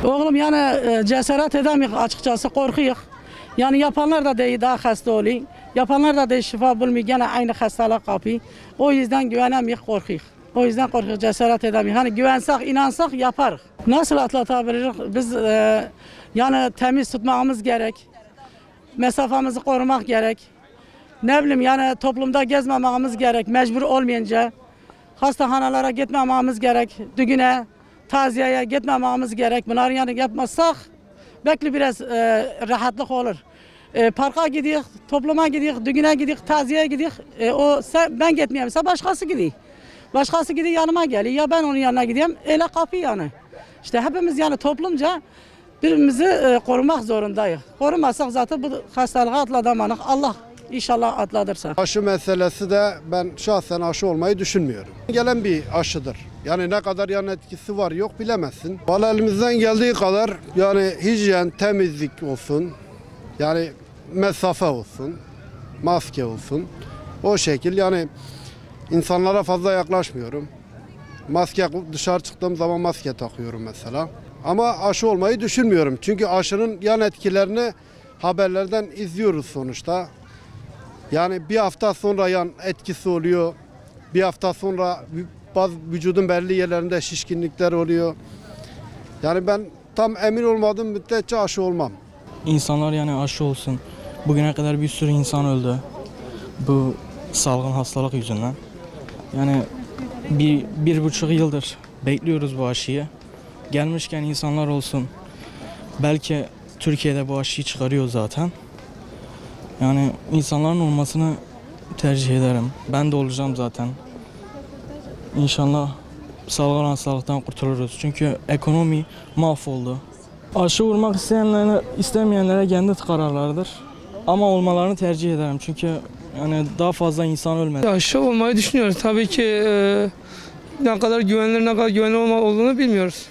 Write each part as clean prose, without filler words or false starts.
Oğlum yani cesaret edemiyor açıkçası, korkuyor. Yani yapanlar da değil, daha hasta oluyor. Yapanlar da değil, şifa bulmuyor, gene aynı hastalık kapıyor. O yüzden güvenemiyor, korkuyor. O yüzden korkuyor, cesaret edemiyor. Hani güvensek, inansak yaparız. Nasıl atlatabiliriz? Biz yani temiz tutmamız gerek. Mesafemizi korumak gerek. Ne bileyim yani toplumda gezmememiz gerek. Mecbur olmayınca hastahanelere gitmememiz gerek. Düğüne, taziyeye gitmememiz gerek. Bunları yani yapmazsak belki biraz rahatlık olur. Parka gidiyor, topluma gidiyor, düğüne gidiyor, taziyeye gidiyor. Ben gitmeyeyimse başkası gidiyor. Başkası gidiyor yanıma geliyor. Ya ben onun yanına gideyim, öyle kapıyor yani. İşte hepimiz yani toplumca birbirimizi korumak zorundayız. Korumazsak zaten bu hastalığı atlatamayız. Allah İnşallah atlatırsa. Aşı meselesi de ben şahsen aşı olmayı düşünmüyorum. Gelen bir aşıdır. Yani ne kadar yan etkisi var yok bilemezsin. Vallahi elimizden geldiği kadar yani hijyen, temizlik olsun. Yani mesafe olsun. Maske olsun. O şekil yani insanlara fazla yaklaşmıyorum. Maske dışarı çıktığım zaman maske takıyorum mesela. Ama aşı olmayı düşünmüyorum. Çünkü aşının yan etkilerini haberlerden izliyoruz sonuçta. Yani bir hafta sonra yan etkisi oluyor. Bir hafta sonra bazı vücudun belli yerlerinde şişkinlikler oluyor. Yani ben tam emin olmadığım müddetçe aşı olmam. İnsanlar yani aşı olsun. Bugüne kadar bir sürü insan öldü bu salgın hastalık yüzünden. Yani bir buçuk yıldır bekliyoruz bu aşıyı. Gelmişken insanlar olsun. Belki Türkiye'de bu aşıyı çıkarıyor zaten. Yani insanların olmasını tercih ederim. Ben de olacağım zaten. İnşallah salgın hastalıktan kurtuluruz. Çünkü ekonomi mahvoldu. Aşı vurmak istemeyenlere kendi kararlarıdır. Ama olmalarını tercih ederim. Çünkü yani daha fazla insan ölmez. Aşı olmayı düşünüyoruz. Tabii ki ne kadar güvenilir, ne kadar güvenilir olduğunu bilmiyoruz.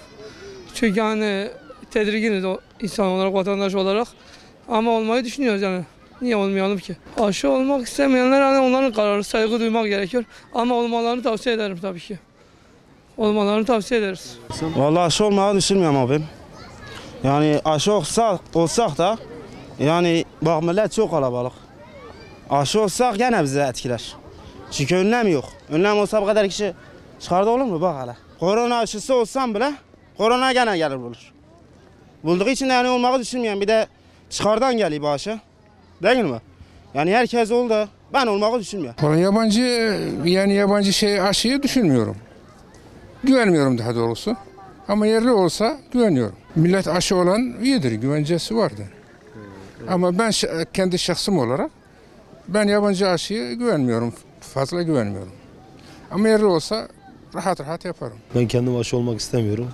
Çünkü hani tedirginiz insan olarak, vatandaş olarak. Ama olmayı düşünüyoruz yani. Niye olmayalım ki? Aşı olmak istemeyenler hani onların kararı, saygı duymak gerekiyor. Ama olmalarını tavsiye ederim tabii ki. Olmalarını tavsiye ederiz. Vallahi aşı olmayı düşünmüyorum abim. Yani aşı olsak da yani bak millet çok kalabalık. Aşı olsak gene bize etkiler. Çünkü önlem yok. Önlem olsa bu kadar kişi çıkardı olur mu bak hele. Korona aşısı olsam bile korona gene gelir bulur. Bulduğu için de yani olmayı düşünmüyorum. Bir de çıkardan geliyor bu aşı. Değil mi? Yani herkes oldu. Ben olmayı düşünmüyorum. Yabancı aşıyı düşünmüyorum. Güvenmiyorum daha doğrusu. Ama yerli olsa güveniyorum. Millet aşı olan iyidir, güvencesi vardır. Ama ben kendi şahsım olarak ben yabancı aşıyı güvenmiyorum. Fazla güvenmiyorum. Ama yerli olsa rahat yaparım. Ben kendim aşı olmak istemiyorum.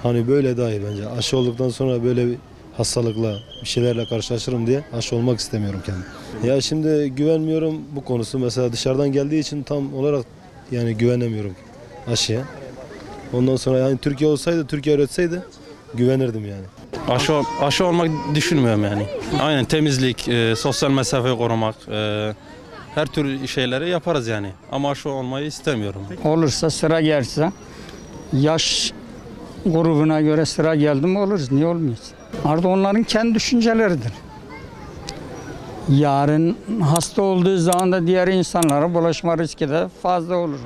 Hani böyle daha iyi bence. Aşı olduktan sonra böyle bir hastalıkla, bir şeylerle karşılaşırım diye aşı olmak istemiyorum kendim. Ya şimdi güvenmiyorum bu konusu. Mesela dışarıdan geldiği için tam olarak yani güvenemiyorum aşıya. Ondan sonra yani Türkiye olsaydı, Türkiye üretseydi güvenirdim yani. Aşı olmak düşünmüyorum yani. Aynen temizlik, sosyal mesafeyi korumak, her tür şeyleri yaparız yani. Ama aşı olmayı istemiyorum. Olursa sıra gelse, yaş grubuna göre sıra geldi mi oluruz, niye olmayız? Artık onların kendi düşünceleridir. Yarın hasta olduğu zaman da diğer insanlara bulaşma riski de fazla olur.